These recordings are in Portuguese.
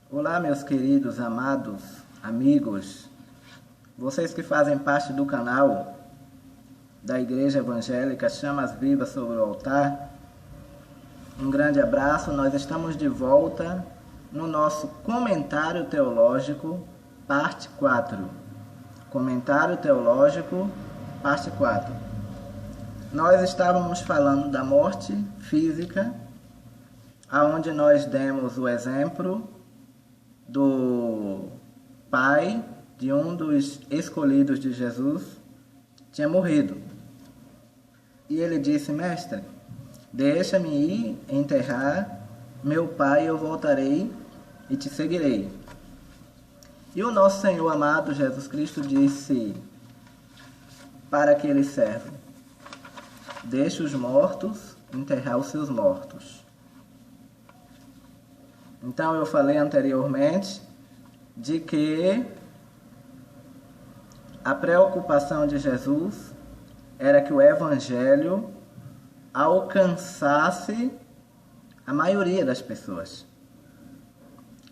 Olá, meus queridos, amados, amigos, vocês que fazem parte do canal da Igreja Evangélica Chamas Vivas sobre o Altar, um grande abraço. Nós estamos de volta no nosso Comentário Teológico, parte 4. Comentário Teológico, parte 4. Nós estávamos falando da morte física, aonde nós demos o exemplo do pai de um dos escolhidos de Jesus, tinha morrido. E ele disse: mestre, deixa-me ir enterrar meu pai, eu voltarei e te seguirei. E o nosso Senhor amado Jesus Cristo disse para aquele servo: deixe os mortos enterrar os seus mortos. Então eu falei anteriormente de que a preocupação de Jesus era que o Evangelho alcançasse a maioria das pessoas.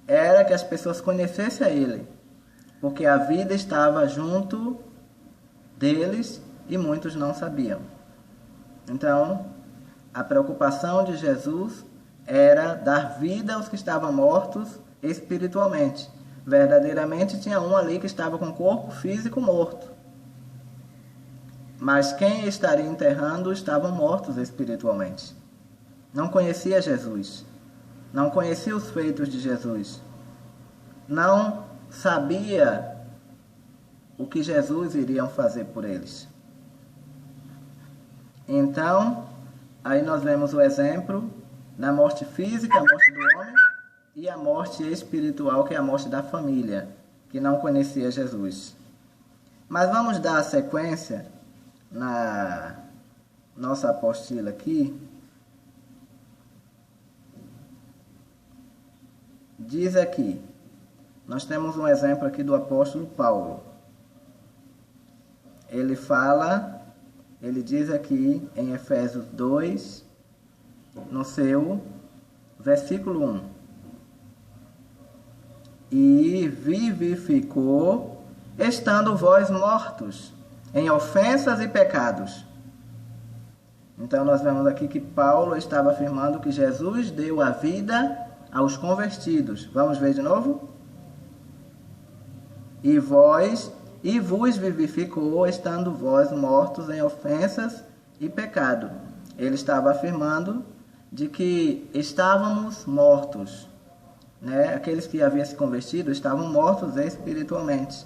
Era que as pessoas conhecessem a Ele, porque a vida estava junto deles e muitos não sabiam. Então, a preocupação de Jesus era dar vida aos que estavam mortos espiritualmente. Verdadeiramente tinha um ali que estava com o corpo físico morto. Mas quem estaria enterrando estavam mortos espiritualmente. Não conhecia Jesus. Não conhecia os feitos de Jesus. Não sabia o que Jesus iria fazer por eles. Então, aí nós vemos o exemplo da morte física, a morte do homem, e a morte espiritual, que é a morte da família, que não conhecia Jesus. Mas vamos dar a sequência na nossa apostila aqui. Diz aqui, nós temos um exemplo aqui do apóstolo Paulo. Ele diz aqui em Efésios 2, no seu versículo 1: e vivificou, estando vós mortos em ofensas e pecados. Então nós vemos aqui que Paulo estava afirmando que Jesus deu a vida aos convertidos. Vamos ver de novo? E vos vivificou, estando vós mortos em ofensas e pecado. Ele estava afirmando de que estávamos mortos, né? Aqueles que haviam se convertido estavam mortos espiritualmente.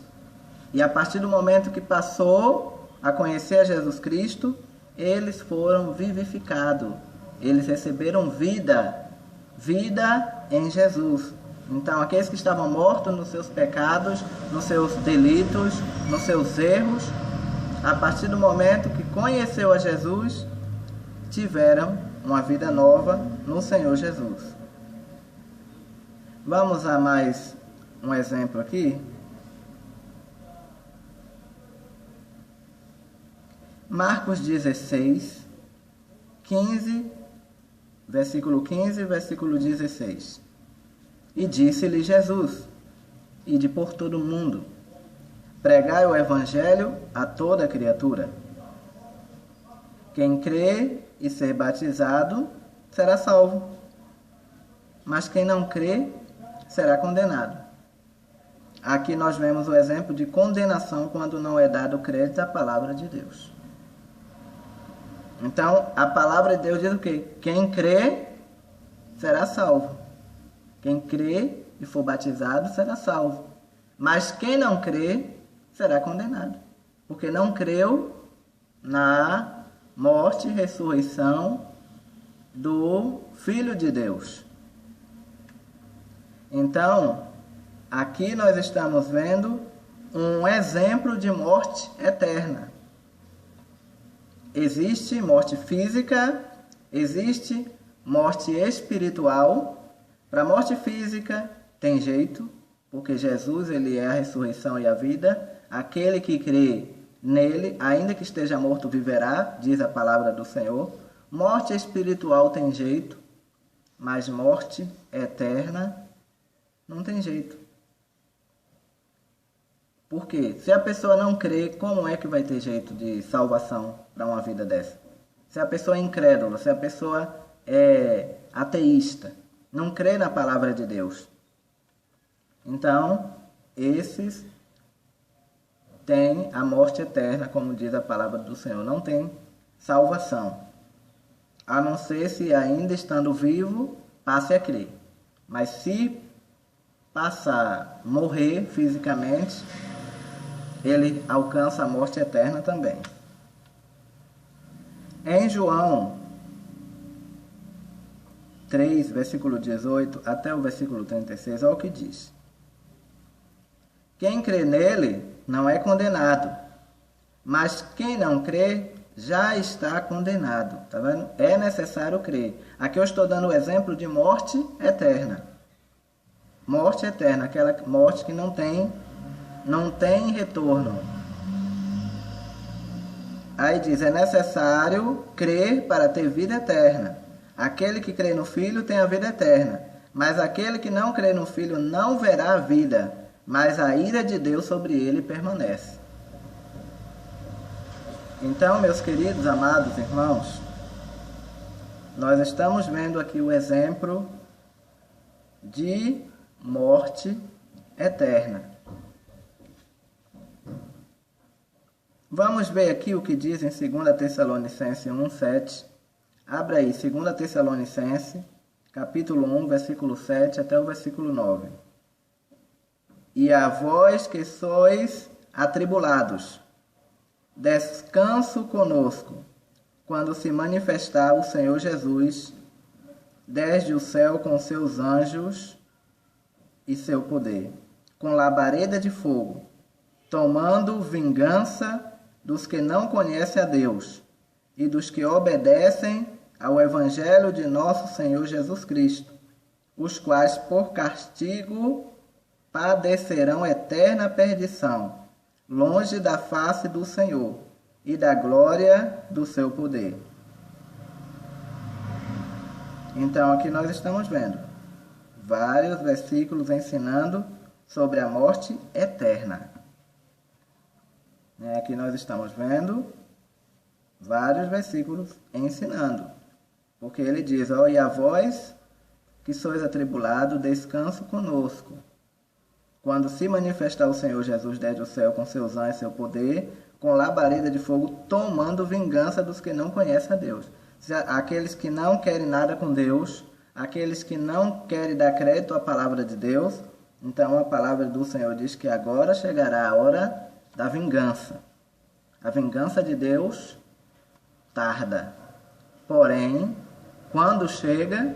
E a partir do momento que passou a conhecer a Jesus Cristo, eles foram vivificados. Eles receberam vida em Jesus. Então, aqueles que estavam mortos nos seus pecados, nos seus delitos, nos seus erros, a partir do momento que conheceu a Jesus, tiveram uma vida nova no Senhor Jesus. Vamos a mais um exemplo aqui. Marcos 16, 15, versículo 15 e versículo 16. E disse-lhe Jesus: ide por todo o mundo, pregai o Evangelho a toda criatura. Quem crê e ser batizado será salvo, mas quem não crê será condenado. Aqui nós vemos o exemplo de condenação quando não é dado crédito à palavra de Deus. Então, a palavra de Deus diz o quê? Quem crê será salvo. Quem crê e for batizado será salvo. Mas quem não crê será condenado, porque não creu na morte e ressurreição do Filho de Deus. Então, aqui nós estamos vendo um exemplo de morte eterna. Existe morte física, existe morte espiritual. Para a morte física tem jeito, porque Jesus ele é a ressurreição e a vida. Aquele que crê nele, ainda que esteja morto, viverá, diz a palavra do Senhor. Morte espiritual tem jeito, mas morte eterna Não tem jeito. Por quê? Se a pessoa não crê, como é que vai ter jeito de salvação para uma vida dessa? Se a pessoa é incrédula, se a pessoa é ateísta, não crê na palavra de Deus. Então, esses têm a morte eterna, como diz a palavra do Senhor. Não tem salvação. A não ser se ainda estando vivo, passe a crer. Mas se passar, morrer fisicamente, ele alcança a morte eterna também. Em João 3, versículo 18 até o versículo 36, olha o que diz. Quem crê nele não é condenado, mas quem não crê já está condenado. Tá vendo? É necessário crer. Aqui eu estou dando o exemplo de morte eterna. Morte eterna, aquela morte que não tem retorno. Aí diz, é necessário crer para ter vida eterna. Aquele que crê no Filho tem a vida eterna, mas aquele que não crê no Filho não verá a vida, mas a ira de Deus sobre ele permanece. Então, meus queridos, amados irmãos, nós estamos vendo aqui o exemplo de morte eterna. Vamos ver aqui o que diz em 2 Tessalonicenses 1:7. Abra aí, 2 Tessalonicenses, capítulo 1, versículo 7 até o versículo 9. E a vós que sois atribulados, descanso conosco, quando se manifestar o Senhor Jesus, desde o céu com seus anjos e seu poder, com labareda de fogo, tomando vingança dos que não conhecem a Deus e dos que obedecem ao Evangelho de nosso Senhor Jesus Cristo, os quais por castigo padecerão eterna perdição, longe da face do Senhor e da glória do seu poder. Então aqui nós estamos vendo vários versículos ensinando sobre a morte eterna. Aqui nós estamos vendo vários versículos ensinando. Porque ele diz, ó, e a vós que sois atribulados, descanso conosco. Quando se manifestar o Senhor Jesus desde o céu com seus anjos e seu poder, com labareda de fogo, tomando vingança dos que não conhecem a Deus. Aqueles que não querem nada com Deus, aqueles que não querem dar crédito à palavra de Deus, então a palavra do Senhor diz que agora chegará a hora da vingança. A vingança de Deus tarda. Porém, quando chega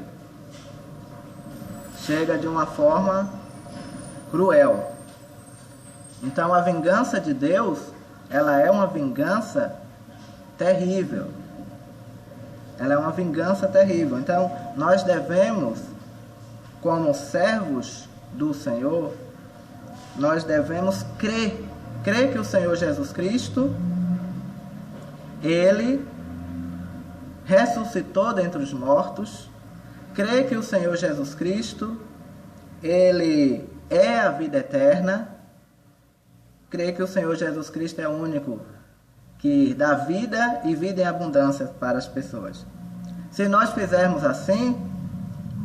de uma forma cruel. Então a vingança de Deus, ela é uma vingança terrível. Ela é uma vingança terrível. Então nós devemos, como servos do Senhor, nós devemos crer que o Senhor Jesus Cristo, Ele ressuscitou dentre os mortos, crer que o Senhor Jesus Cristo, Ele é a vida eterna, crer que o Senhor Jesus Cristo é o único que dá vida e vida em abundância para as pessoas. Se nós fizermos assim,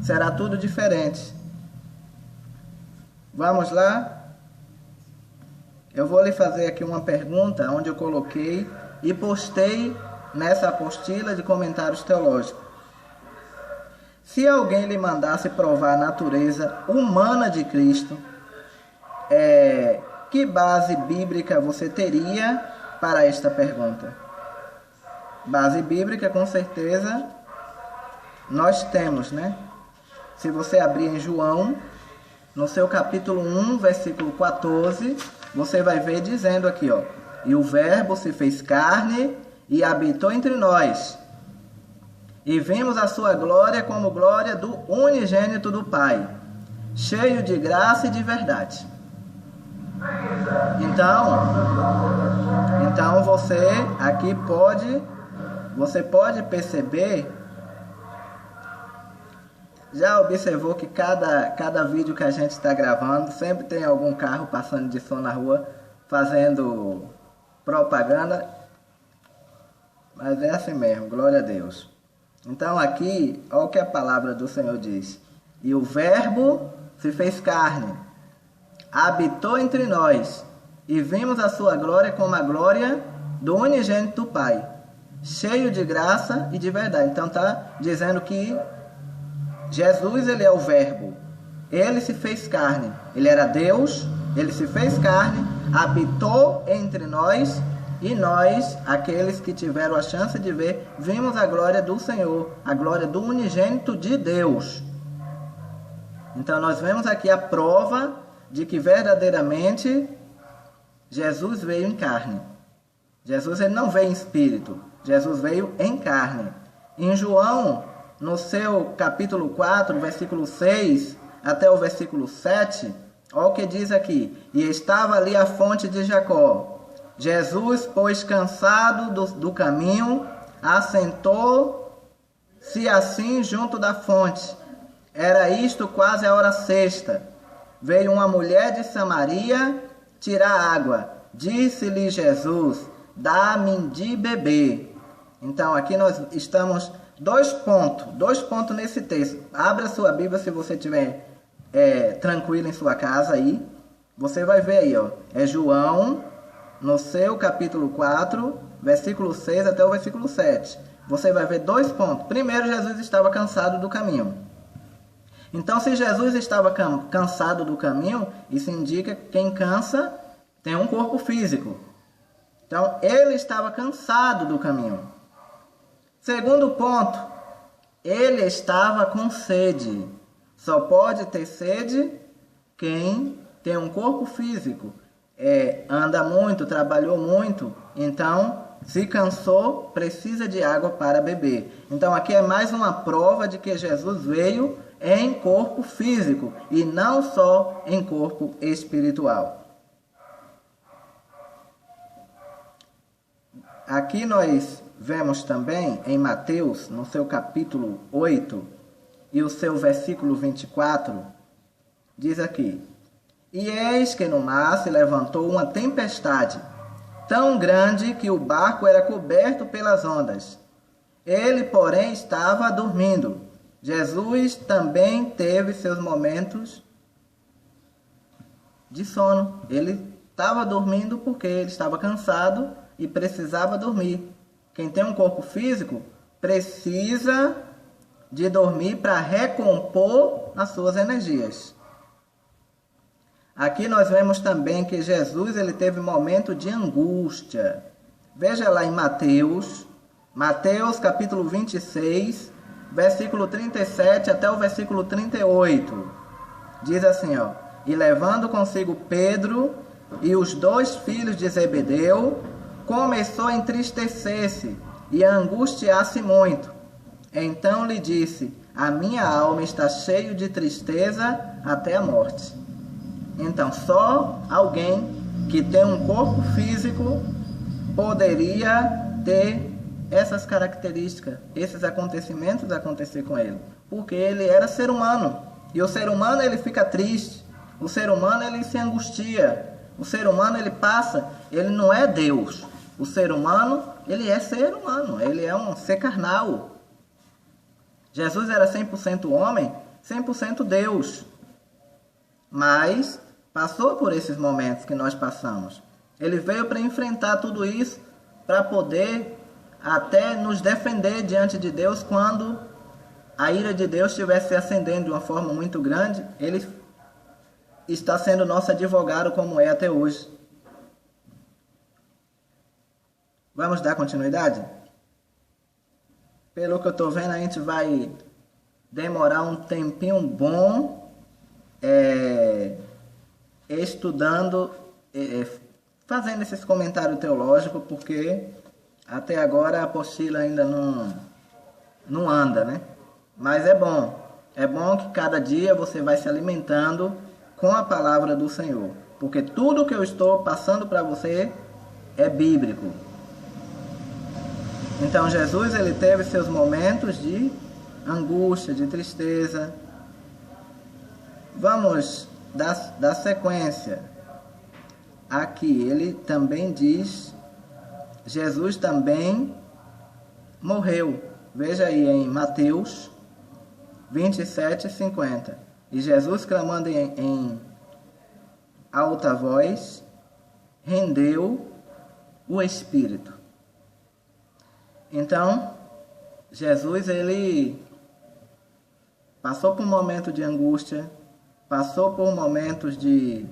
será tudo diferente. Vamos lá? Eu vou lhe fazer aqui uma pergunta, onde eu coloquei e postei nessa apostila de comentários teológicos. Se alguém lhe mandasse provar a natureza humana de Cristo, que base bíblica você teria para esta pergunta? Base bíblica, com certeza, nós temos, né? Se você abrir em João, no seu capítulo 1, versículo 14, você vai ver dizendo aqui, ó, e o verbo se fez carne e habitou entre nós, e vimos a sua glória como glória do unigênito do Pai, cheio de graça e de verdade. Então você aqui pode perceber Já observou que cada vídeo que a gente está gravando, sempre tem algum carro passando de som na rua, fazendo propaganda? Mas é assim mesmo, glória a Deus. Então aqui, olha o que a palavra do Senhor diz. E o verbo se fez carne, habitou entre nós, e vimos a sua glória como a glória do unigênito do Pai, cheio de graça e de verdade. Então está dizendo que Jesus, ele é o verbo, ele se fez carne, ele era Deus, ele se fez carne, habitou entre nós, e nós, aqueles que tiveram a chance de ver, vimos a glória do Senhor, a glória do unigênito de Deus. Então nós vemos aqui a prova de que verdadeiramente Jesus veio em carne. Jesus, ele não veio em espírito, Jesus veio em carne. Em João, no seu capítulo 4, versículo 6 até o versículo 7, olha o que diz aqui. E estava ali a fonte de Jacó. Jesus, pois cansado do caminho, assentou-se assim junto da fonte. Era isto quase a hora sexta. Veio uma mulher de Samaria tirar água. Disse-lhe Jesus: dá-me de beber. Então aqui nós estamos dois pontos nesse texto. Abra sua Bíblia se você estiver tranquilo em sua casa aí. Você vai ver aí, ó. É João, no seu capítulo 4, versículo 6 até o versículo 7. Você vai ver dois pontos. Primeiro, Jesus estava cansado do caminho. Então, se Jesus estava cansado do caminho, isso indica que quem cansa tem um corpo físico. Então, ele estava cansado do caminho. Segundo ponto, ele estava com sede. Só pode ter sede quem tem um corpo físico. Anda muito, trabalhou muito, então se cansou, precisa de água para beber. Então aqui é mais uma prova de que Jesus veio em corpo físico e não só em corpo espiritual. Aqui nós vemos também em Mateus, no seu capítulo 8 e o seu versículo 24, diz aqui: E eis que no mar se levantou uma tempestade, tão grande que o barco era coberto pelas ondas. Ele, porém, estava dormindo. Jesus também teve seus momentos de sono. Ele estava dormindo porque ele estava cansado e precisava dormir. Quem tem um corpo físico precisa de dormir para recompor as suas energias. Aqui nós vemos também que Jesus ele teve momento de angústia. Veja lá em Mateus capítulo 26, versículo 37 até o versículo 38. Diz assim, ó: E levando consigo Pedro e os dois filhos de Zebedeu, começou a entristecer-se e a angustiar-se muito. Então lhe disse: A minha alma está cheia de tristeza até a morte. Então, só alguém que tem um corpo físico poderia ter essas características, esses acontecimentos acontecer com ele. Porque ele era ser humano. E o ser humano, ele fica triste. O ser humano, ele se angustia. O ser humano, ele passa. Ele não é Deus. O ser humano, ele é ser humano. Ele é um ser carnal. Jesus era 100% homem, 100% Deus. Mas passou por esses momentos que nós passamos. Ele veio para enfrentar tudo isso, para poder até nos defender diante de Deus quando a ira de Deus estivesse se acendendo de uma forma muito grande. Ele está sendo nosso advogado como é até hoje. Vamos dar continuidade? Pelo que eu estou vendo, a gente vai demorar um tempinho bom estudando, fazendo esses comentários teológicos, porque até agora a apostila ainda não anda, né? Mas é bom que cada dia você vai se alimentando com a palavra do Senhor, porque tudo que eu estou passando para você é bíblico. Então Jesus ele teve seus momentos de angústia, de tristeza. Vamos dar sequência. Aqui ele também diz, Jesus também morreu. Veja aí em Mateus 27:50. E Jesus, clamando em alta voz, rendeu o Espírito. Então, Jesus, ele passou por um momento de angústia, passou por momentos de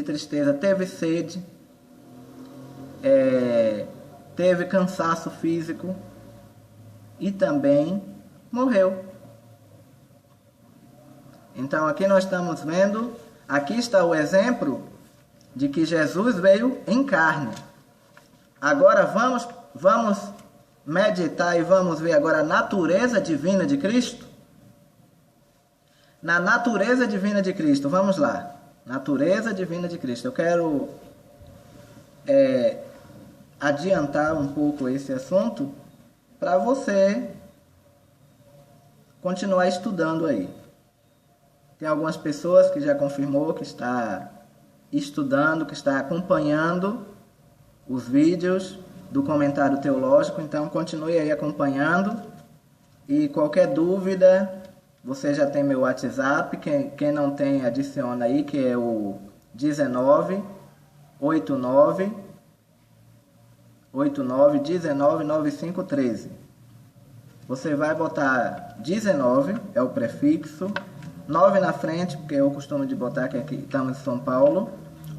tristeza, teve sede, teve cansaço físico e também morreu. Então aqui nós estamos vendo, aqui está o exemplo de que Jesus veio em carne. Agora vamos meditar e vamos ver agora a natureza divina de Cristo. Na natureza divina de Cristo, vamos lá. Natureza divina de Cristo. Eu quero adiantar um pouco esse assunto para você continuar estudando aí. Tem algumas pessoas que já confirmou que está estudando, que está acompanhando os vídeos do comentário teológico. Então continue aí acompanhando. E qualquer dúvida, você já tem meu WhatsApp. Quem não tem, adiciona aí, que é o 199513. Você vai botar 19, é o prefixo, 9 na frente, porque eu costumo de botar que aqui estamos em São Paulo,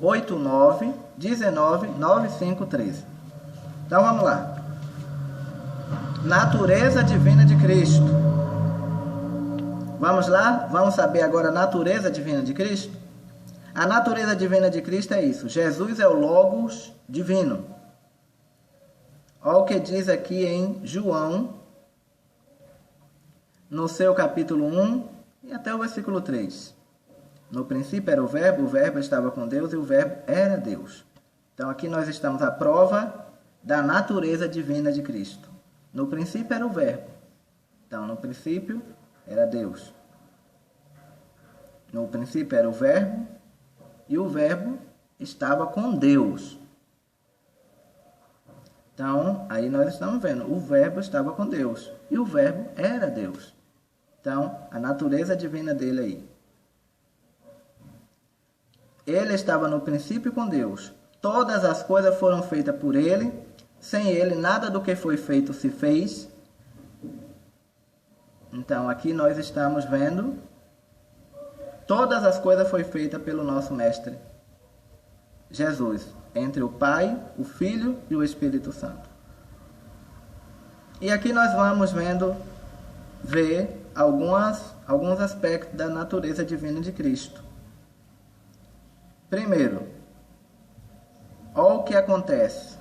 89199513. Então vamos lá. Natureza divina de Cristo. Vamos lá? Vamos saber agora a natureza divina de Cristo? A natureza divina de Cristo é isso. Jesus é o Logos divino. Olha o que diz aqui em João, no seu capítulo 1 e até o versículo 3. No princípio era o verbo estava com Deus e o verbo era Deus. Então aqui nós estamos à prova da natureza divina de Cristo. No princípio era o verbo. Então no princípio era Deus. No princípio era o verbo e o verbo estava com Deus. Então, aí nós estamos vendo, o verbo estava com Deus e o verbo era Deus. Então, a natureza divina dele aí. Ele estava no princípio com Deus. Todas as coisas foram feitas por ele. Sem ele, nada do que foi feito se fez. Então, aqui nós estamos vendo, todas as coisas foram feitas pelo nosso Mestre Jesus, entre o Pai, o Filho e o Espírito Santo. E aqui nós vamos ver alguns aspectos da natureza divina de Cristo. Primeiro, olha o que acontece.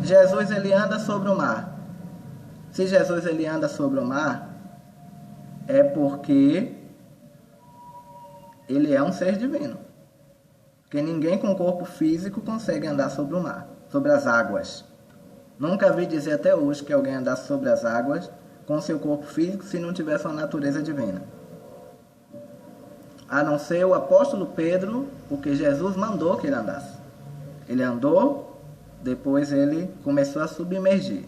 Jesus, ele anda sobre o mar. Se Jesus ele anda sobre o mar, é porque ele é um ser divino. Porque ninguém com corpo físico consegue andar sobre o mar, sobre as águas. Nunca vi dizer até hoje que alguém andasse sobre as águas com seu corpo físico se não tivesse uma natureza divina. A não ser o apóstolo Pedro, porque Jesus mandou que ele andasse. Ele andou, depois ele começou a submergir.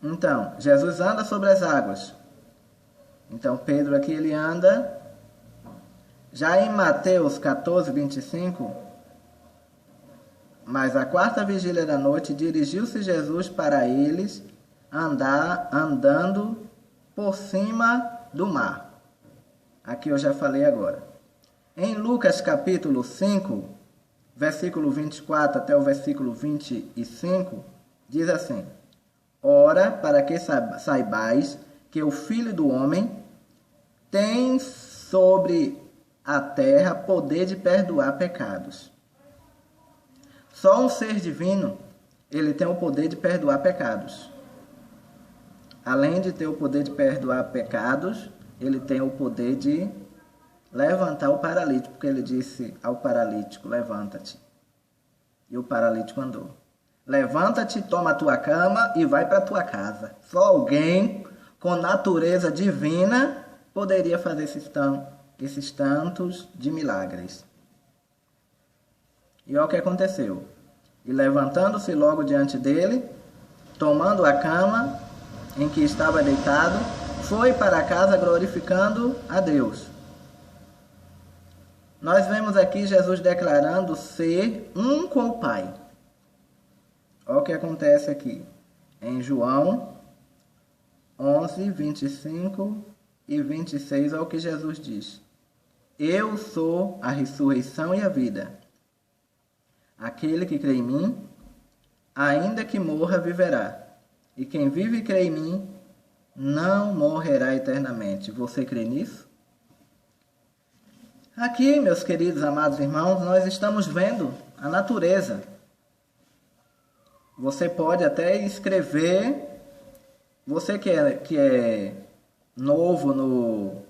Então, Jesus anda sobre as águas. Então, Pedro aqui ele anda. Já em Mateus 14:25, mas à quarta vigília da noite, dirigiu-se Jesus para eles, andando por cima do mar. Aqui eu já falei agora. Em Lucas capítulo 5, versículo 24 até o versículo 25, diz assim: Ora, para que saibais que o Filho do Homem tem sobre a terra poder de perdoar pecados. Só um ser divino, ele tem o poder de perdoar pecados. Além de ter o poder de perdoar pecados, ele tem o poder de levantar o paralítico, porque ele disse ao paralítico, levanta-te. E o paralítico andou. Levanta-te, toma a tua cama e vai para a tua casa. Só alguém com natureza divina poderia fazer esses tantos de milagres. E olha o que aconteceu. E levantando-se logo diante dele, tomando a cama em que estava deitado, foi para casa glorificando a Deus. Nós vemos aqui Jesus declarando ser um com o Pai. Olha o que acontece aqui. Em João 11, 25 e 26, olha o que Jesus diz. Eu sou a ressurreição e a vida. Aquele que crê em mim, ainda que morra, viverá. E quem vive e crê em mim, não morrerá eternamente. Você crê nisso? Aqui, meus queridos amados irmãos, nós estamos vendo a natureza. Você pode até escrever, você que é novo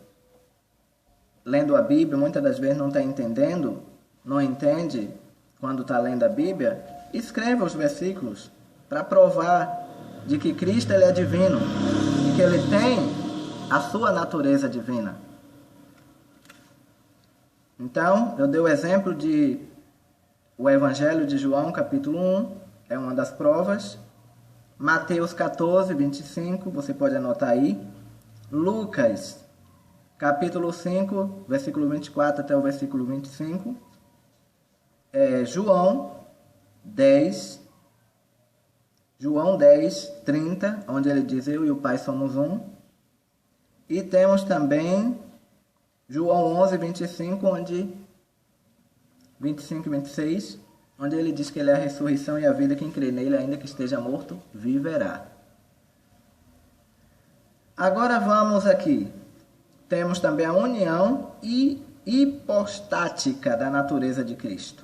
lendo a Bíblia, muitas das vezes não está entendendo, não entende quando está lendo a Bíblia, escreva os versículos para provar de que Cristo ele é divino e que ele tem a sua natureza divina. Então, eu dei o exemplo de o Evangelho de João, capítulo 1, é uma das provas. Mateus 14, 25, você pode anotar aí. Lucas, capítulo 5, versículo 24 até o versículo 25. João 10, 30, onde ele diz, eu e o Pai somos um. E temos também João 11, 25, 25 e 26, onde ele diz que ele é a ressurreição e a vida, quem crê nele, ainda que esteja morto, viverá. Agora vamos aqui. Temos também a união hipostática da natureza de Cristo.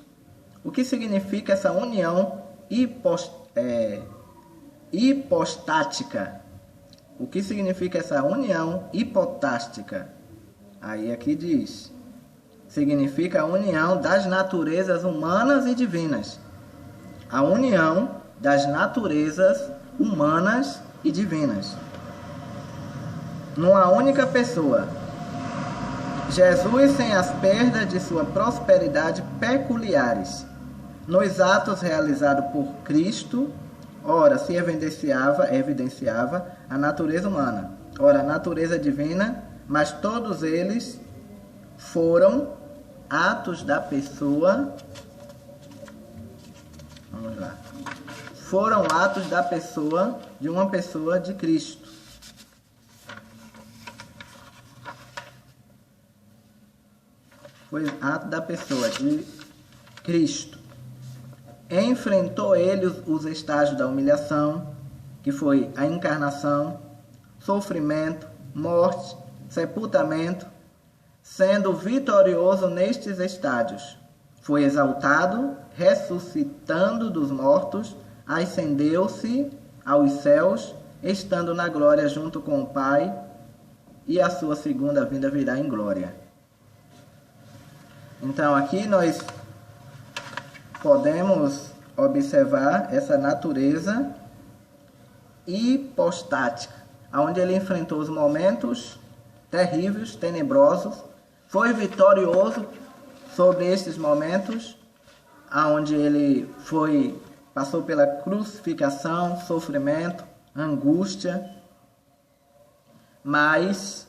O que significa essa união hipostática? O que significa essa união hipotástica? Aí aqui diz, significa a união das naturezas humanas e divinas. A união das naturezas humanas e divinas. Numa única pessoa. Jesus sem as perdas de sua prosperidade peculiares. Nos atos realizados por Cristo, ora se evidenciava a natureza humana, ora a natureza divina, mas todos eles foram atos da pessoa. Vamos lá. Foram atos da pessoa, de uma pessoa de Cristo. Foi ato da pessoa de Cristo. Enfrentou ele os estágios da humilhação, que foi a encarnação, sofrimento, morte, sepultamento, sendo vitorioso nestes estádios. Foi exaltado, ressuscitando dos mortos, ascendeu-se aos céus, estando na glória junto com o Pai, e a sua segunda vinda virá em glória. Então aqui nós podemos observar essa natureza hipostática, onde ele enfrentou os momentos terríveis, tenebrosos, foi vitorioso sobre esses momentos, onde ele passou pela crucificação, sofrimento, angústia, mas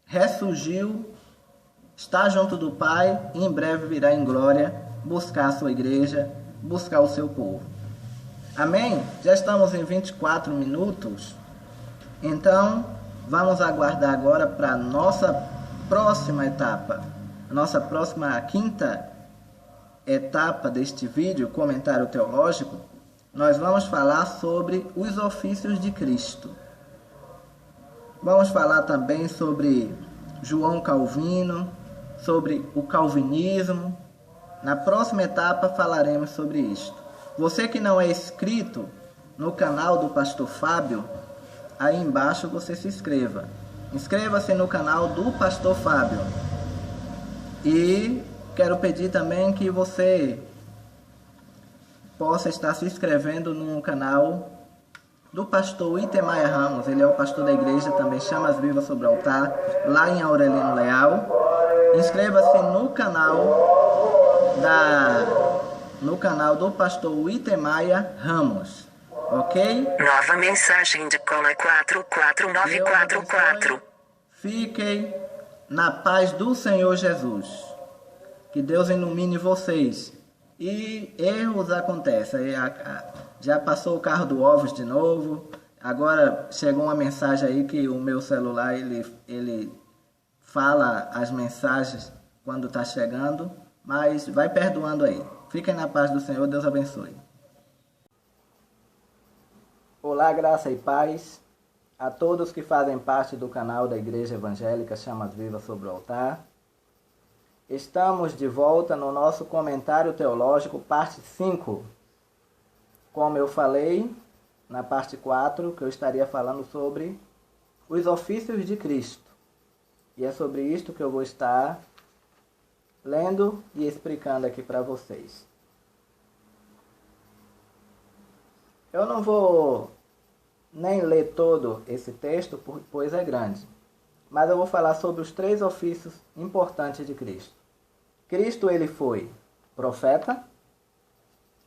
ressurgiu, está junto do Pai e em breve virá em glória buscar a sua igreja, buscar o seu povo. Amém? Já estamos em 24 minutos, então vamos aguardar agora para a nossa próxima etapa, a nossa próxima quinta etapa deste vídeo, comentário teológico. Nós vamos falar sobre os ofícios de Cristo. Vamos falar também sobre João Calvino, sobre o calvinismo. Na próxima etapa falaremos sobre isto. Você que não é inscrito no canal do Pastor Fábio, aí embaixo você se inscreva. Inscreva-se no canal do Pastor Fábio. E quero pedir também que você possa estar se inscrevendo no canal do pastor Itemaia Ramos. Ele é o pastor da igreja, também Chamas Vivas sobre o Altar, lá em Aurelino Leal. Inscreva-se no canal do pastor Itemaia Ramos, ok? Nova mensagem de cola 44944. Fiquem na paz do Senhor Jesus. Que Deus ilumine vocês. E erros acontecem. Já passou o carro do Ovos de novo. Agora chegou uma mensagem aí que o meu celular ele fala as mensagens quando está chegando. Mas vai perdoando aí. Fiquem na paz do Senhor. Deus abençoe. Olá, graça e paz a todos que fazem parte do canal da Igreja Evangélica Chamas Vivas sobre o Altar. Estamos de volta no nosso comentário teológico, parte 5. Como eu falei, na parte 4, que eu estaria falando sobre os ofícios de Cristo. E é sobre isto que eu vou estar lendo e explicando aqui para vocês. Eu não vou nem ler todo esse texto, pois é grande. Mas eu vou falar sobre os 3 ofícios importantes de Cristo. Cristo, ele foi profeta.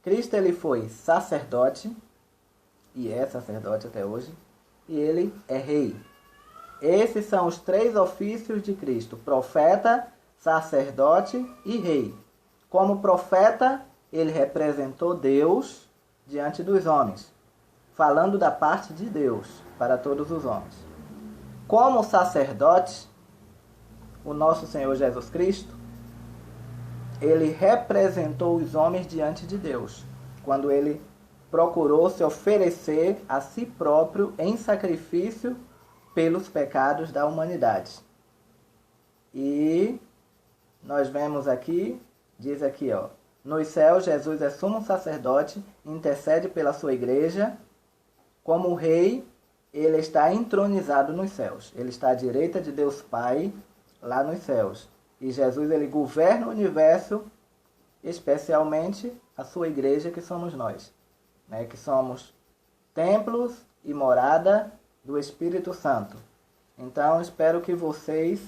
Cristo, ele foi sacerdote. E é sacerdote até hoje. E ele é rei. Esses são os 3 ofícios de Cristo: profeta, sacerdote e rei. Como profeta, ele representou Deus diante dos homens, falando da parte de Deus para todos os homens. Como sacerdote, o nosso Senhor Jesus Cristo, ele representou os homens diante de Deus, quando ele procurou se oferecer a si próprio em sacrifício pelos pecados da humanidade. E nós vemos aqui, diz aqui, nos céus Jesus é sumo sacerdote, intercede pela sua igreja. Como rei, ele está entronizado nos céus. Ele está à direita de Deus Pai, lá nos céus. E Jesus, ele governa o universo, especialmente a sua igreja, que somos nós, né? Que somos templos e morada do Espírito Santo. Então, espero que vocês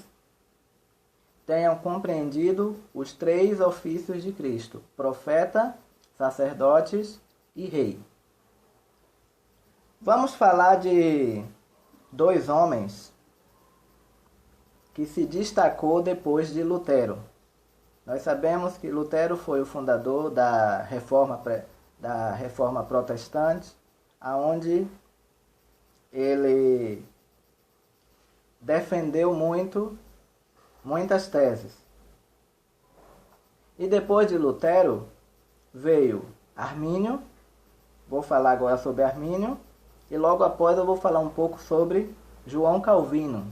tenham compreendido os 3 ofícios de Cristo: profeta, sacerdotes e rei. Vamos falar de 2 homens que se destacou depois de Lutero. Nós sabemos que Lutero foi o fundador da Reforma Protestante, aonde ele defendeu muitas teses. E depois de Lutero veio Armínio. Vou falar agora sobre Armínio. E logo após eu vou falar um pouco sobre João Calvino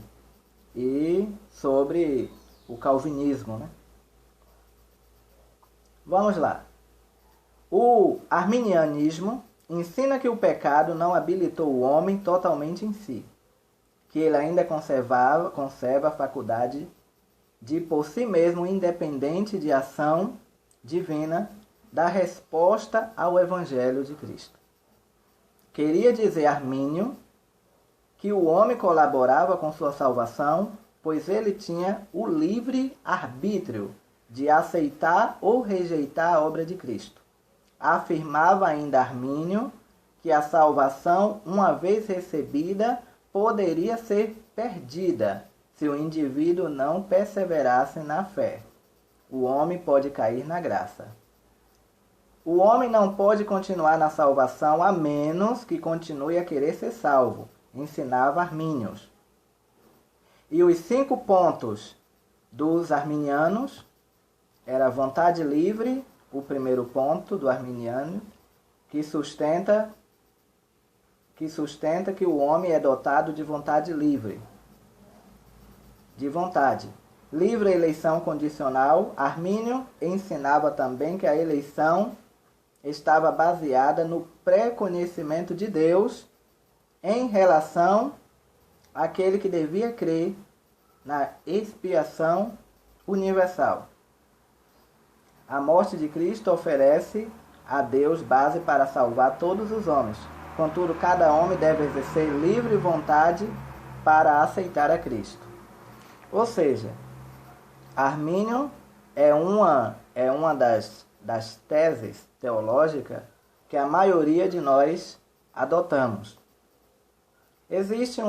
e sobre o calvinismo, né? Vamos lá. O arminianismo ensina que o pecado não habilitou o homem totalmente em si, que ele ainda conserva a faculdade de por si mesmo, independente de ação divina, dar resposta ao Evangelho de Cristo. Queria dizer Armínio que o homem colaborava com sua salvação, pois ele tinha o livre arbítrio de aceitar ou rejeitar a obra de Cristo. Afirmava ainda Armínio que a salvação, uma vez recebida, poderia ser perdida se o indivíduo não perseverasse na fé. O homem pode cair na graça. O homem não pode continuar na salvação a menos que continue a querer ser salvo, ensinava Armínio. E os 5 pontos dos arminianos era vontade livre, o primeiro ponto do arminiano, que sustenta que o homem é dotado de vontade livre. De vontade. Livre eleição condicional. Armínio ensinava também que a eleição estava baseada no pré-conhecimento de Deus em relação àquele que devia crer na expiação universal. A morte de Cristo oferece a Deus base para salvar todos os homens. Contudo, cada homem deve exercer livre vontade para aceitar a Cristo. Ou seja, Armínio é uma das teses teológicas que a maioria de nós adotamos. Existe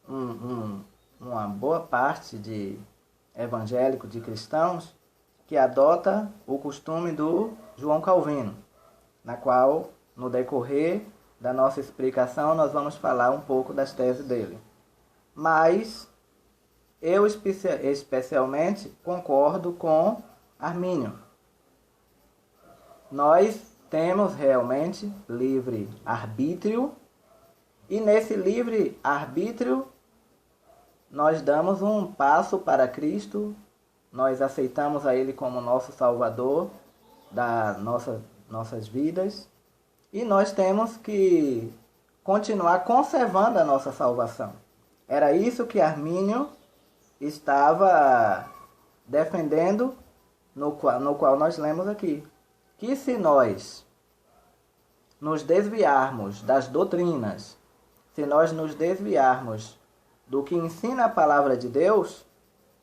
uma boa parte de evangélicos, de cristãos, que adota o costume do João Calvino, na qual, no decorrer da nossa explicação, nós vamos falar um pouco das teses dele. Mas eu especialmente concordo com Armínio. Nós temos realmente livre arbítrio, e nesse livre arbítrio nós damos um passo para Cristo, nós aceitamos a Ele como nosso Salvador das nossas vidas, e nós temos que continuar conservando a nossa salvação. Era isso que Armínio estava defendendo, no qual nós lemos aqui. Que se nós nos desviarmos das doutrinas, se nós nos desviarmos do que ensina a palavra de Deus,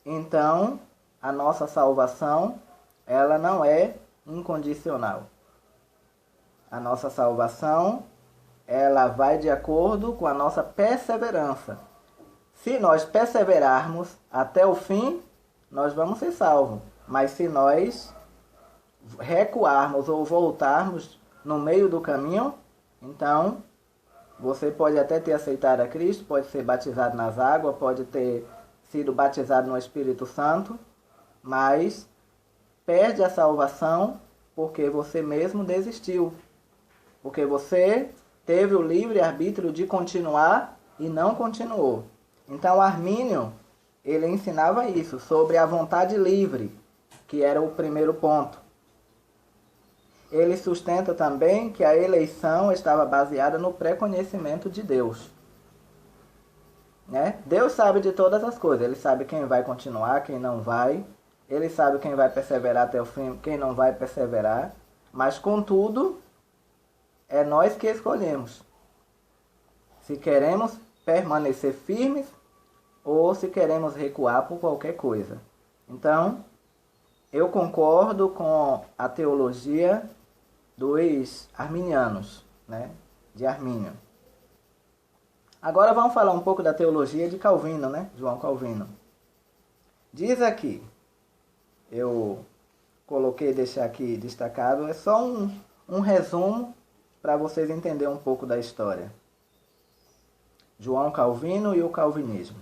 então a nossa salvação, ela não é incondicional. A nossa salvação, ela vai de acordo com a nossa perseverança. Se nós perseverarmos até o fim, nós vamos ser salvos. Mas se nós recuarmos ou voltarmos no meio do caminho, então você pode até ter aceitado a Cristo, pode ser batizado nas águas, pode ter sido batizado no Espírito Santo, mas perde a salvação porque você mesmo desistiu. Porque você teve o livre arbítrio de continuar e não continuou. Então Armínio, ele ensinava isso, sobre a vontade livre, que era o primeiro ponto. Ele sustenta também que a eleição estava baseada no pré-conhecimento de Deus. Né? Deus sabe de todas as coisas. Ele sabe quem vai continuar, quem não vai. Ele sabe quem vai perseverar até o fim, quem não vai perseverar. Mas, contudo, é nós que escolhemos se queremos permanecer firmes ou se queremos recuar por qualquer coisa. Então, eu concordo com a teologia dos arminianos, né? De Armínio. Agora vamos falar um pouco da teologia de Calvino, né? João Calvino. Diz aqui, eu coloquei, deixar aqui destacado, é só um resumo para vocês entenderem um pouco da história. João Calvino e o calvinismo.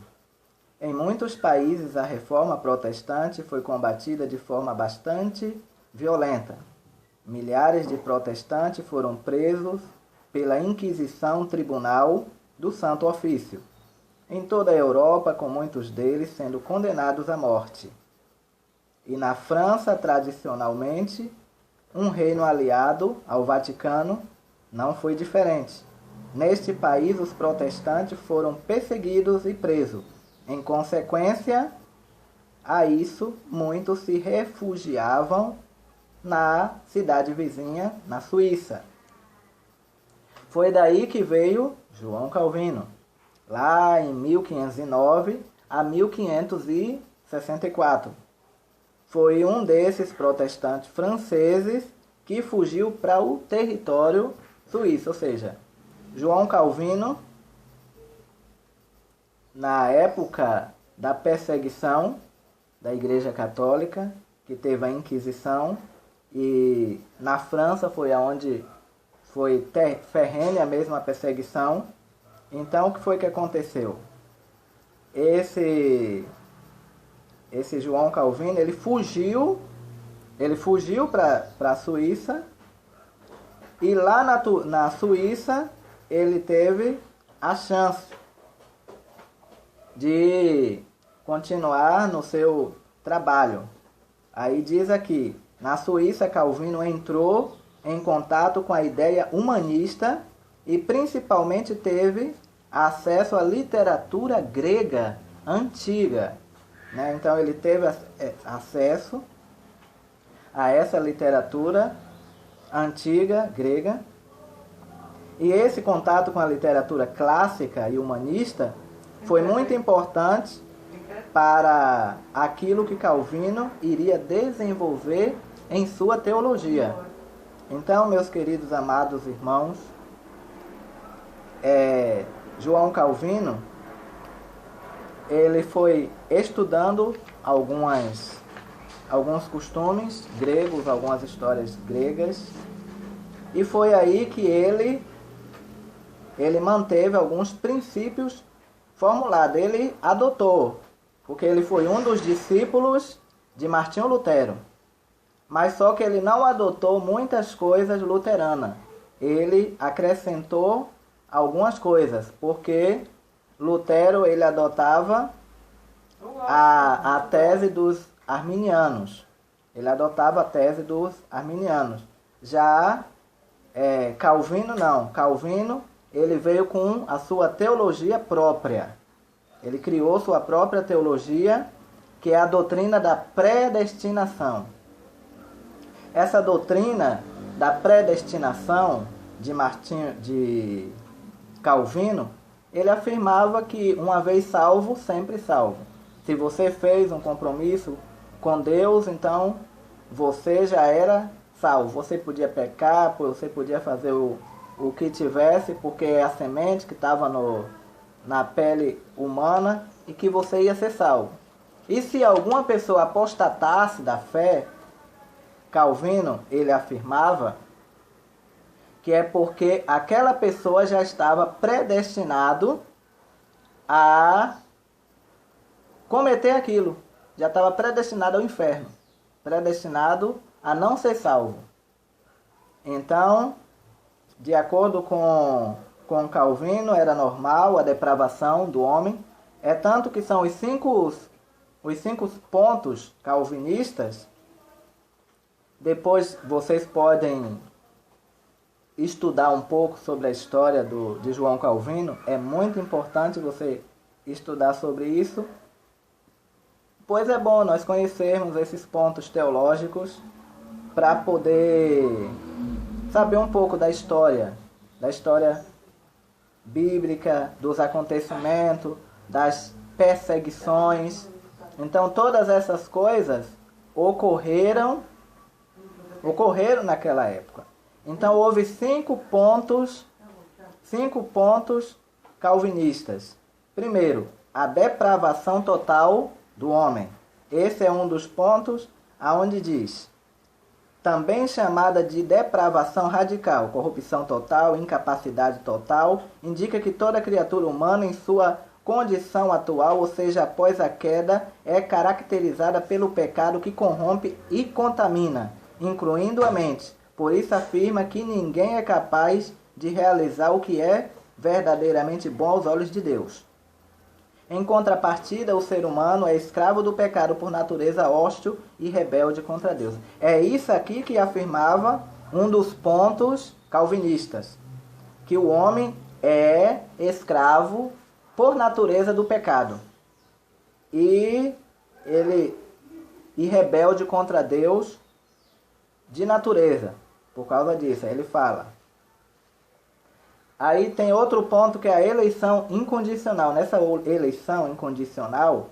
Em muitos países, a reforma protestante foi combatida de forma bastante violenta. Milhares de protestantes foram presos pela Inquisição Tribunal do Santo Ofício, em toda a Europa, com muitos deles sendo condenados à morte. E na França, tradicionalmente, um reino aliado ao Vaticano, não foi diferente. Neste país, os protestantes foram perseguidos e presos. Em consequência a isso, muitos se refugiavam na cidade vizinha, na Suíça. Foi daí que veio João Calvino, lá em 1509 a 1564. Foi um desses protestantes franceses que fugiu para o território suíço, ou seja, João Calvino, na época da perseguição da Igreja Católica, que teve a Inquisição, e na França foi onde foi ferrenha mesmo a perseguição. Então, o que foi que aconteceu? Esse João Calvino, ele fugiu para a Suíça, e lá na Suíça ele teve a chance de continuar no seu trabalho. Aí diz aqui, na Suíça, Calvino entrou em contato com a ideia humanista e principalmente teve acesso à literatura grega antiga. Né? Então ele teve acesso a essa literatura antiga grega. E esse contato com a literatura clássica e humanista foi muito importante para aquilo que Calvino iria desenvolver em sua teologia. Então, meus queridos amados irmãos, João Calvino, ele foi estudando alguns costumes gregos, algumas histórias gregas, e foi aí que ele manteve alguns princípios formulados. Ele adotou, porque ele foi um dos discípulos de Martinho Lutero. Mas só que ele não adotou muitas coisas luteranas. Ele acrescentou algumas coisas, porque Lutero ele adotava a tese dos arminianos. Ele adotava a tese dos arminianos. Já Calvino não. Calvino ele veio com a sua teologia própria. Ele criou sua própria teologia, que é a doutrina da predestinação. Essa doutrina da predestinação de Calvino, ele afirmava que uma vez salvo, sempre salvo. Se você fez um compromisso com Deus, então você já era salvo. Você podia pecar, você podia fazer o que tivesse, porque é a semente que estava na pele humana e que você ia ser salvo. E se alguma pessoa apostatasse da fé, Calvino, ele afirmava que é porque aquela pessoa já estava predestinado a cometer aquilo. Já estava predestinado ao inferno. Predestinado a não ser salvo. Então, de acordo com Calvino, era normal a depravação do homem. É tanto que são os cinco pontos calvinistas. Depois vocês podem estudar um pouco sobre a história de João Calvino. É muito importante você estudar sobre isso, pois é bom nós conhecermos esses pontos teológicos para poder saber um pouco da história bíblica, dos acontecimentos, das perseguições. Então todas essas coisas ocorreram naquela época. Então houve 5 pontos calvinistas. Primeiro, a depravação total do homem. Esse é um dos pontos aonde diz, também chamada de depravação radical, corrupção total, incapacidade total, indica que toda criatura humana em sua condição atual, ou seja, após a queda, é caracterizada pelo pecado que corrompe e contamina, incluindo a mente. Por isso afirma que ninguém é capaz de realizar o que é verdadeiramente bom aos olhos de Deus. Em contrapartida, o ser humano é escravo do pecado por natureza, hostil e rebelde contra Deus. É isso aqui que afirmava um dos pontos calvinistas, que o homem é escravo por natureza do pecado e rebelde contra Deus de natureza. Por causa disso, ele fala. Aí tem outro ponto que é a eleição incondicional. Nessa eleição incondicional,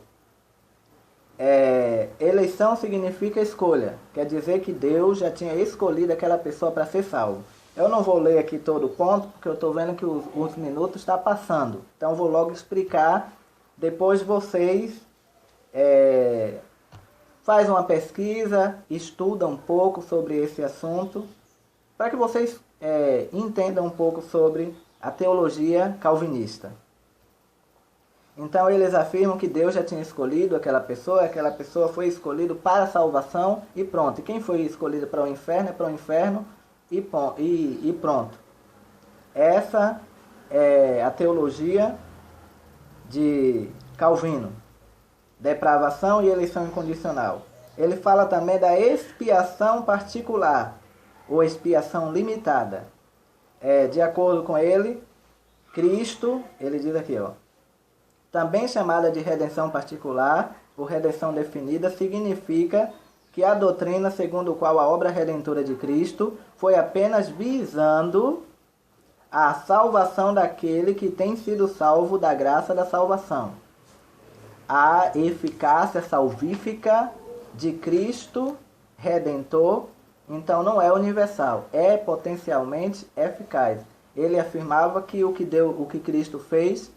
eleição significa escolha. Quer dizer que Deus já tinha escolhido aquela pessoa para ser salvo. Eu não vou ler aqui todo o ponto, porque eu estou vendo que os minutos estão passando. Então vou logo explicar. Depois vocês fazem uma pesquisa, estudam um pouco sobre esse assunto, para que vocês entendam um pouco sobre a teologia calvinista. Então eles afirmam que Deus já tinha escolhido aquela pessoa foi escolhida para a salvação e pronto. E quem foi escolhido para o inferno é para o inferno e pronto. Essa é a teologia de Calvino. Depravação e eleição incondicional. Ele fala também da expiação particular, ou expiação limitada. De acordo com ele, Cristo, ele diz aqui, também chamada de redenção particular, ou redenção definida, significa que a doutrina segundo a qual a obra redentora de Cristo foi apenas visando a salvação daquele que tem sido salvo da graça da salvação. A eficácia salvífica de Cristo Redentor, então não é universal, é potencialmente eficaz. Ele afirmava que o que Cristo fez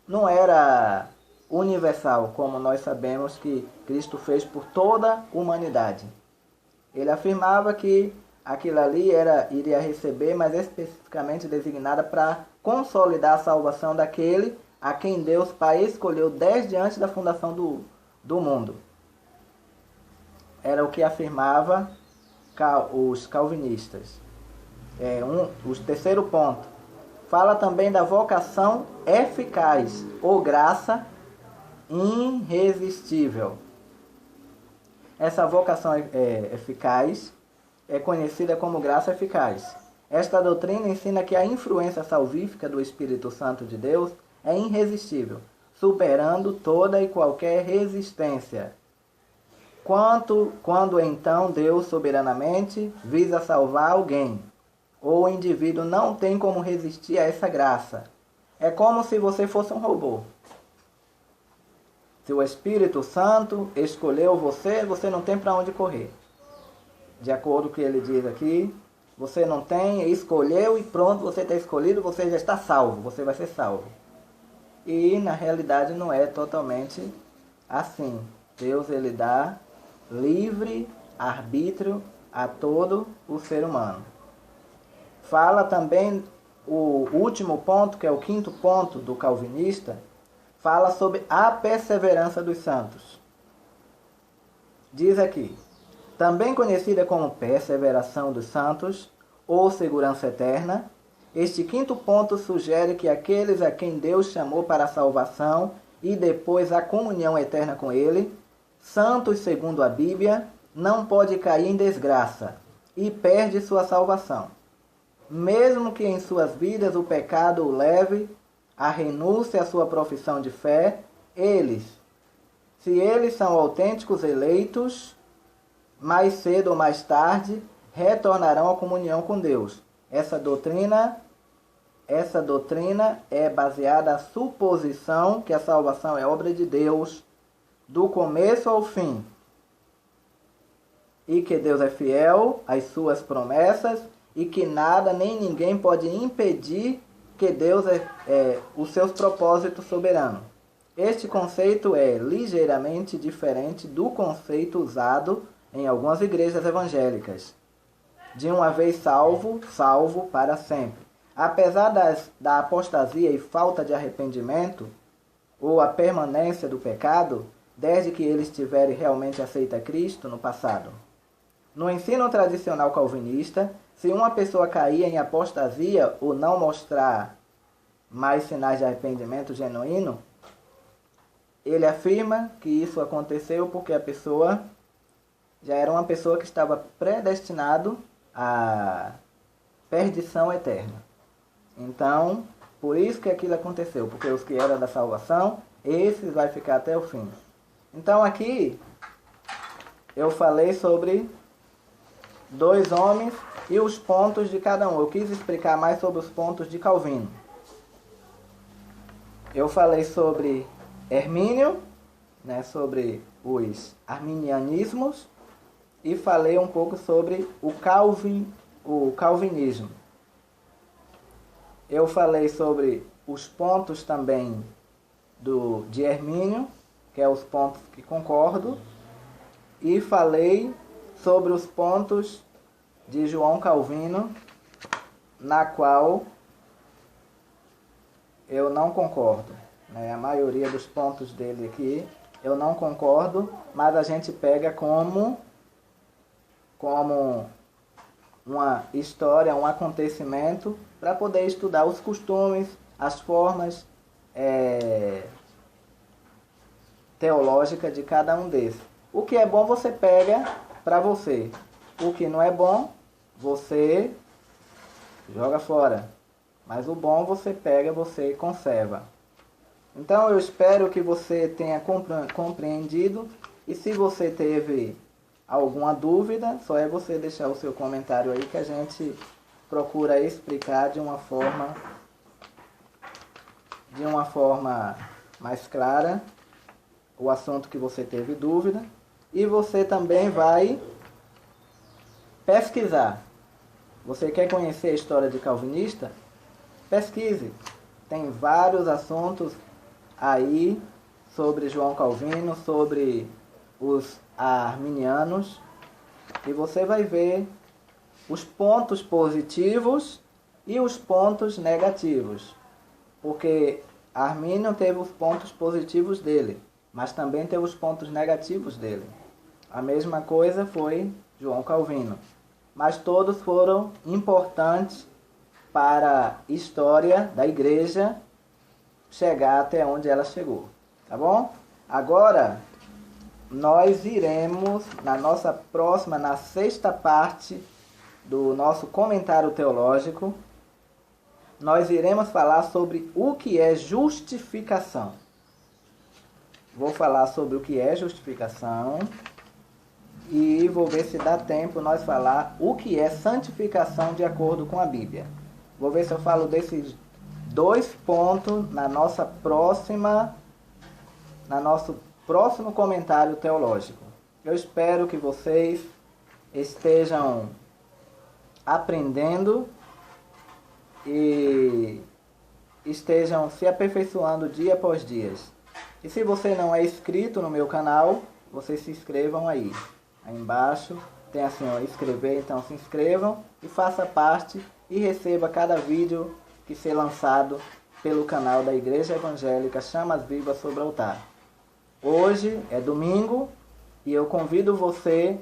não era universal, como nós sabemos que Cristo fez por toda a humanidade. Ele afirmava que aquilo ali iria receber, mas especificamente designada para consolidar a salvação daquele a quem Deus Pai escolheu desde antes da fundação do mundo. Era o que afirmava os calvinistas. O terceiro ponto. Fala também da vocação eficaz, ou graça irresistível. Essa vocação eficaz é conhecida como graça eficaz. Esta doutrina ensina que a influência salvífica do Espírito Santo de Deus é irresistível, superando toda e qualquer resistência. Quando então Deus soberanamente visa salvar alguém, ou o indivíduo não tem como resistir a essa graça. É como se você fosse um robô. Se o Espírito Santo escolheu você, você não tem para onde correr. De acordo com o que ele diz aqui, você não tem, escolheu e pronto, você está escolhido, você já está salvo, você vai ser salvo. E na realidade não é totalmente assim. Deus ele dá livre arbítrio a todo o ser humano. Fala também o último ponto, que é o quinto ponto do calvinista, fala sobre a perseverança dos santos. Diz aqui, também conhecida como perseveração dos santos ou segurança eterna, este quinto ponto sugere que aqueles a quem Deus chamou para a salvação e depois a comunhão eterna com Ele, santos segundo a Bíblia, não pode cair em desgraça e perde sua salvação. Mesmo que em suas vidas o pecado o leve a renúncia à sua profissão de fé, se eles são autênticos eleitos, mais cedo ou mais tarde, retornarão à comunhão com Deus. Essa doutrina é baseada na suposição que a salvação é obra de Deus, do começo ao fim, e que Deus é fiel às suas promessas e que nada nem ninguém pode impedir que Deus os seus propósitos soberanos. Este conceito é ligeiramente diferente do conceito usado em algumas igrejas evangélicas. De uma vez salvo, salvo para sempre. Apesar da apostasia e falta de arrependimento, ou a permanência do pecado, desde que eles tiverem realmente aceito a Cristo no passado. No ensino tradicional calvinista, se uma pessoa cair em apostasia ou não mostrar mais sinais de arrependimento genuíno, ele afirma que isso aconteceu porque a pessoa já era uma pessoa que estava predestinado à perdição eterna. Então, por isso que aquilo aconteceu, porque os que eram da salvação, esses vai ficar até o fim. Então aqui eu falei sobre dois homens e os pontos de cada um. Eu quis explicar mais sobre os pontos de Calvino. Eu falei sobre Hermínio, sobre os arminianismos, e falei um pouco sobre o calvinismo. Eu falei sobre os pontos também de Hermínio, que é os pontos que concordo, e falei sobre os pontos de João Calvino, na qual eu não concordo. A maioria dos pontos dele aqui eu não concordo, mas a gente pega como uma história, um acontecimento, para poder estudar os costumes, as formas teológicas de cada um desses. O que é bom você pega para você. O que não é bom, você joga fora. Mas o bom você pega, você conserva. Então eu espero que você tenha compreendido. E se você teve alguma dúvida, só é você deixar o seu comentário aí que a gente procura explicar de uma forma mais clara o assunto que você teve dúvida. E você também vai pesquisar. Você quer conhecer a história de Calvinista? Pesquise. Tem vários assuntos aí sobre João Calvino, sobre os arminianos, e você vai ver os pontos positivos e os pontos negativos. Porque Armínio teve os pontos positivos dele, mas também teve os pontos negativos dele. A mesma coisa foi João Calvino. Mas todos foram importantes para a história da igreja chegar até onde ela chegou. Tá bom? Agora, nós iremos, na sexta parte do nosso comentário teológico, nós iremos falar sobre o que é justificação. Vou falar sobre o que é justificação e vou ver se dá tempo nós falar o que é santificação de acordo com a Bíblia. Vou ver se eu falo desses dois pontos no nosso próximo comentário teológico. Eu espero que vocês estejam aprendendo e estejam se aperfeiçoando dia após dia. E se você não é inscrito no meu canal, vocês se inscrevam aí. Aí embaixo tem assim, ó, inscrever, então se inscrevam e faça parte e receba cada vídeo que ser lançado pelo canal da Igreja Evangélica Chamas Vivas sobre o Altar. Hoje é domingo e eu convido você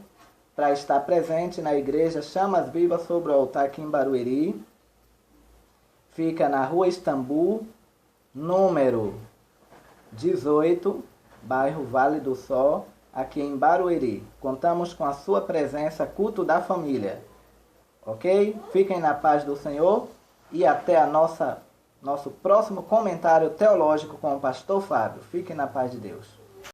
para estar presente na Igreja Chamas Vivas sobre o Altar aqui em Barueri. Fica na Rua Istambul, número 18, bairro Vale do Sol, aqui em Barueri. Contamos com a sua presença, culto da família. Ok? Fiquem na paz do Senhor e até nosso próximo comentário teológico com o pastor Fábio. Fiquem na paz de Deus.